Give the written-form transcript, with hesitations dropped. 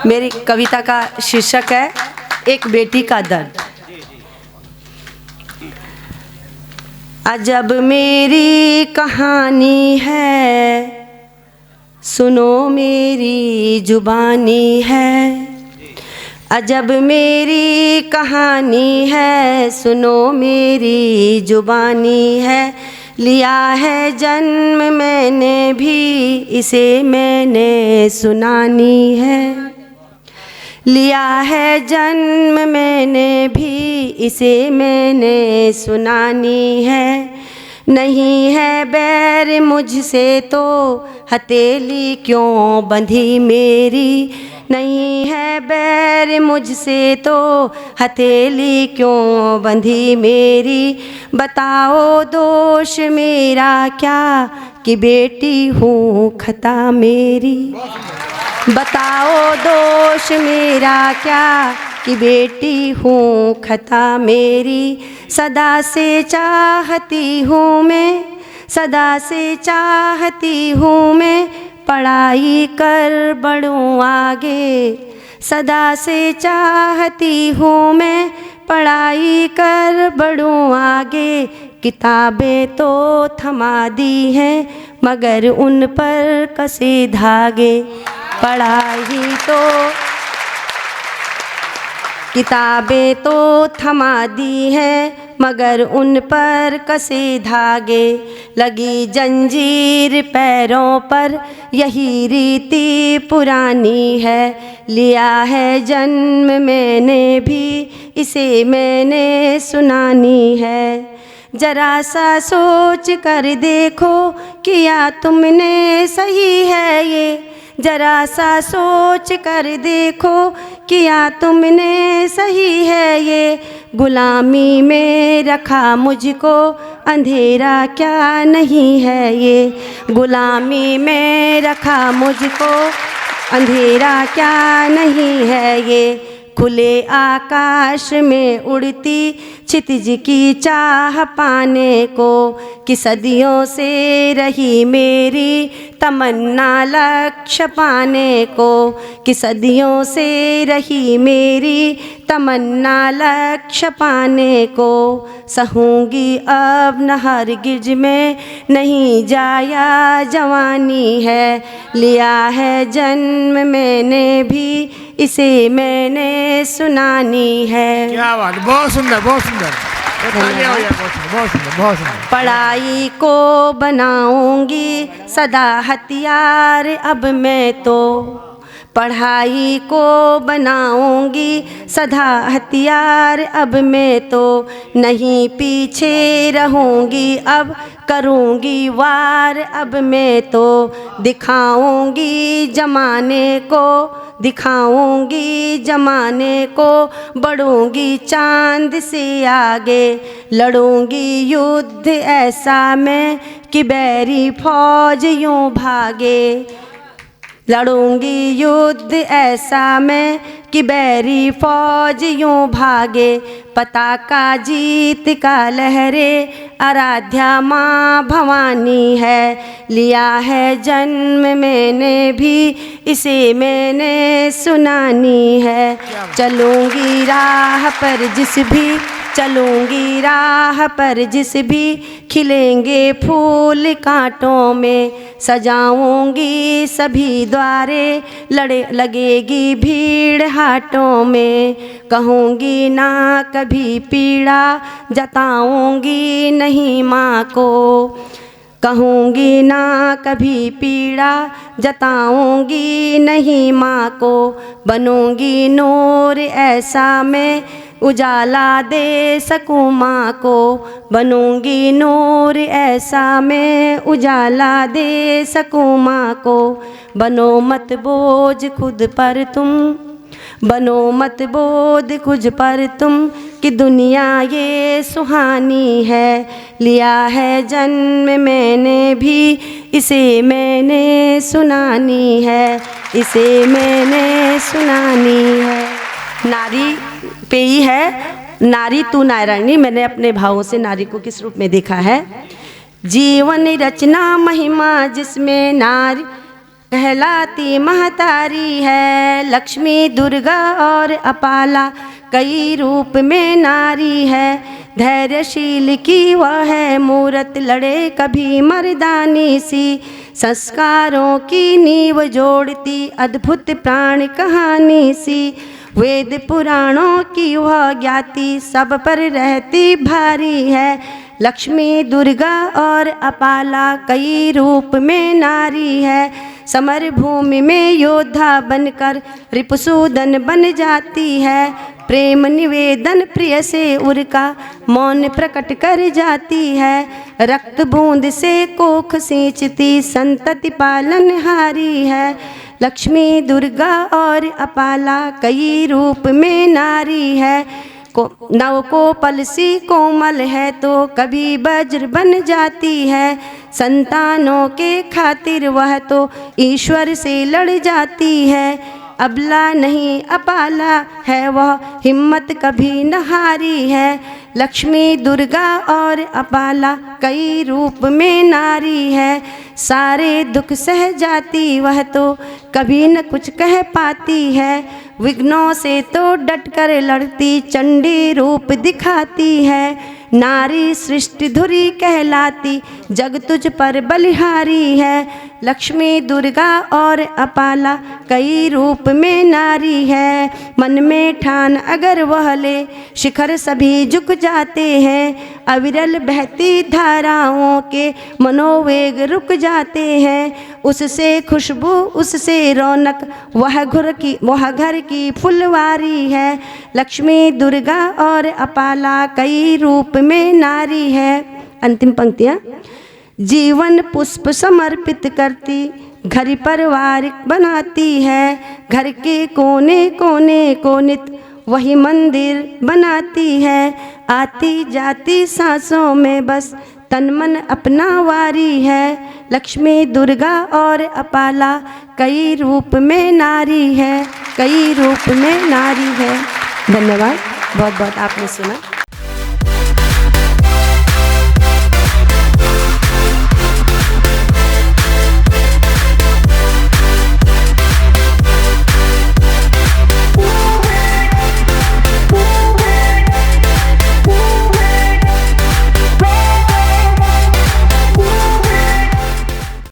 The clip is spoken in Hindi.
मेरी कविता का शीर्षक है एक बेटी का दर्द। अजब मेरी कहानी है, सुनो मेरी जुबानी है। अजब मेरी कहानी है, सुनो मेरी जुबानी है। लिया है जन्म मैंने भी, इसे मैंने सुनानी है। लिया है जन्म मैंने भी, इसे मैंने सुनानी है। नहीं है बैर मुझसे तो हथेली क्यों बंधी मेरी। नहीं है बैर मुझसे तो हथेली क्यों बंधी मेरी। बताओ दोष मेरा क्या, कि बेटी हूँ खता मेरी। बताओ दोष मेरा क्या, कि बेटी हूँ खता मेरी। सदा से चाहती हूँ मैं, सदा से चाहती हूँ मैं, पढ़ाई कर बढ़ूँ आगे। सदा से चाहती हूँ मैं, पढ़ाई कर बढ़ूँ आगे। किताबें तो थमा दी हैं, मगर उन पर कसे धागे। पढ़ाई तो किताबें तो थमा दी हैं, मगर उन पर कसे धागे। लगी जंजीर पैरों पर, यही रीति पुरानी है। लिया है जन्म मैंने भी, इसे मैंने सुनानी है। जरा सा सोच कर देखो, किया तुमने सही है ये। जरा सा सोच कर देखो, किया तुमने सही है ये। गुलामी में रखा मुझको, अंधेरा क्या नहीं है ये। गुलामी में रखा मुझको, अंधेरा क्या नहीं है ये। खुले आकाश में उड़ती क्षितिज की चाह पाने को, कि सदियों से रही मेरी तमन्ना लक्ष्य पाने को। कि सदियों से रही मेरी तमन्ना लक्ष्य पाने को। सहूँगी अब न हरगिज में, नहीं जाया जवानी है। लिया है जन्म मैंने भी, इसे मैंने सुनानी है। क्या बात, बहुत सुंदर, बहुत सुंदर। बहुत सुंदर, बहुत सुंदर। पढ़ाई को बनाऊंगी सदा हथियार अब मैं तो। पढ़ाई को बनाऊंगी सदा हथियार अब मैं तो। नहीं पीछे रहूंगी अब, करूंगी वार अब मैं तो। दिखाऊंगी जमाने को, दिखाऊंगी जमाने को। बढ़ूंगी चांद से आगे, लड़ूंगी युद्ध ऐसा मैं, कि बैरी फौज यूं भागे। लड़ूंगी युद्ध ऐसा मैं, कि बैरी फौज यूं भागे। पताका जीत का लहरे, आराध्या माँ भवानी है। लिया है जन्म मैंने भी, इसे मैंने सुनानी है। चलूंगी राह पर जिस भी, चलूंगी राह पर जिस भी, खिलेंगे फूल कांटों में। सजाऊंगी सभी द्वारे, लगेगी भीड़ हाटों में। कहूँगी ना कभी पीड़ा, जताऊंगी नहीं माँ को। कहूँगी ना कभी पीड़ा, जताऊंगी नहीं माँ को। बनूंगी नूर ऐसा मैं, उजाला दे सकूँ माँ को। बनूंगी नूर ऐसा मैं, उजाला दे सकूँ माँ को। बनो मत बोझ खुद पर तुम, बनो मत बोध कुछ पर तुम कि दुनिया ये सुहानी है। लिया है जन्म मैंने भी, इसे मैंने सुनानी है, इसे मैंने सुनानी है। नारी पे ही है, नारी तू नारायणी। मैंने अपने भावों से नारी को किस रूप में देखा है। जीवन रचना महिमा जिसमें नारी कहलाती महतारी है। लक्ष्मी दुर्गा और अपाला कई रूप में नारी है। धैर्यशील की वह है मूरत, लड़े कभी मर्दानी सी। संस्कारों की नींव जोड़ती अद्भुत प्राण कहानी सी। वेद पुराणों की वह ज्ञाति सब पर रहती भारी है। लक्ष्मी दुर्गा और अपाला कई रूप में नारी है। समर भूमि में योद्धा बनकर रिपुसूदन बन जाती है। प्रेम निवेदन प्रिय से उनका मौन प्रकट कर जाती है। रक्त बूंद से कोख सींचती संतति पालनहारी है। लक्ष्मी दुर्गा और अपाला कई रूप में नारी है। नव कोपल सी कोमल है तो कभी वज्र बन जाती है। संतानों के खातिर वह तो ईश्वर से लड़ जाती है। अबला नहीं अपाला है वह, हिम्मत कभी न हारी है। लक्ष्मी दुर्गा और अपाला कई रूप में नारी है। सारे दुख सह जाती वह तो कभी न कुछ कह पाती है। विघ्नों से तो डटकर लड़ती चंडी रूप दिखाती है। नारी सृष्टि धुरी कहलाती जग तुझ पर बलिहारी है। लक्ष्मी दुर्गा और अपाला कई रूप में नारी है। मन में ठान अगर वह ले शिखर सभी झुक जाते हैं। अविरल बहती धाराओं के मनोवेग रुक जाते हैं। उससे खुशबू उससे रौनक वह घर की फुलवारी है। लक्ष्मी दुर्गा और अपाला कई रूप में नारी है। अंतिम पंक्तियाँ। जीवन पुष्प समर्पित करती घर परिवार बनाती है। घर के कोने कोने को नित वही मंदिर बनाती है। आती जाती सांसों में बस तन मन अपना वारी है। लक्ष्मी दुर्गा और अपाला कई रूप में नारी है, कई रूप में नारी है। धन्यवाद। बहुत बहुत आपने सुना।